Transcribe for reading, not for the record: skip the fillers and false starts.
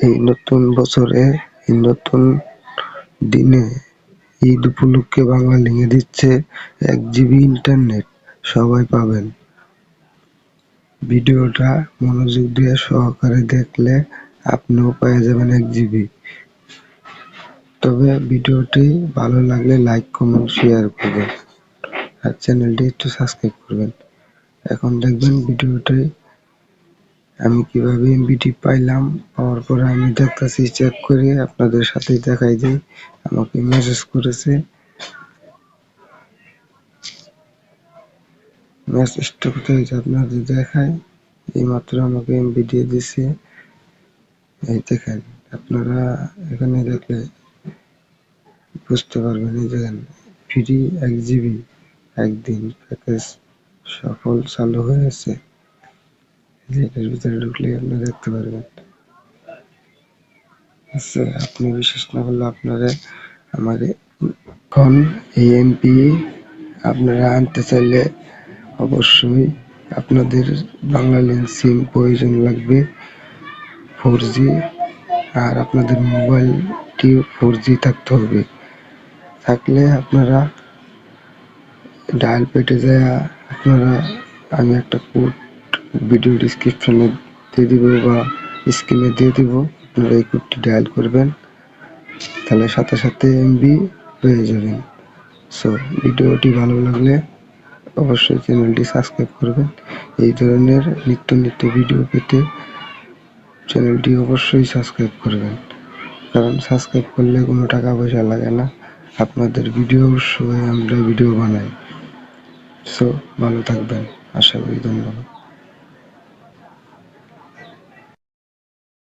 এই নতুন বছরে, এই নতুন দিনে ঈদ উপলক্ষে বাংলালিংকে দিচ্ছে 1 GB ইন্টারনেট। সবাই পাবেন। ভিডিওটা মনোযোগ দিয়ে সহকারে দেখলে আপনিও পেয়ে যাবেন 1 GB। তবে ভিডিওটি ভালো লাগলে লাইক, কমেন্ট, শেয়ার করবেন আর চ্যানেলটি একটু সাবস্ক্রাইব করবেন। এখন দেখবেন ভিডিওটি আমি কিভাবে এমবিটি পাইলাম। পাওয়ার পরে আমি দেখতেছি, চেক করে আপনাদের সাথে দেখাই দিই। আমাকে মেসেজ করেছে, মেসেজটা কোথায় আপনাদের দেখায়। এইমাত্র আমাকে এমবি দিয়ে দিছে। এই দেখেন, আপনারা এখানে দেখলে বুঝতে পারবেন। এই দেখেন, ফ্রি 1 GB একদিন প্যাকেজ সফল চালু হয়েছে। এটার ভিতরে ঢুকলে আপনি দেখতে পারবেন। আচ্ছা, আপনি বিশ্বাস না করলে আপনারা আমার এখন এমপি আপনারা আনতে চাইলে অবশ্যই আপনাদের বাংলালিংক সিম প্রয়োজন লাগবে 4G, আর আপনাদের মোবাইলটি 4G থাকতে হবে। থাকলে আপনারা ডায়াল পেটে যায় আপনারা, আমি একটা কোড ভিডিও ডিসক্রিপশনে দিয়ে দিব বা স্ক্রিনে দিয়ে দিব। আপনারা এই কোডটি ডায়াল করবেন, তাহলে সাথে সাথে এমবি পেয়ে যাবেন। সো ভিডিওটি ভালো লাগলে অবশ্যই চ্যানেলটি সাবস্ক্রাইব করবেন। এই ধরনের নিত্য নিত্য ভিডিও পেতে চ্যানেলটি অবশ্যই সাবস্ক্রাইব করবেন, কারণ সাবস্ক্রাইব করলে কোনো টাকা পয়সা লাগে না। আপনাদের ভিডিও উৎস হয়ে আমরা ভিডিও বানাই। সো ভালো থাকবেন, আশা করি। ধন্যবাদ।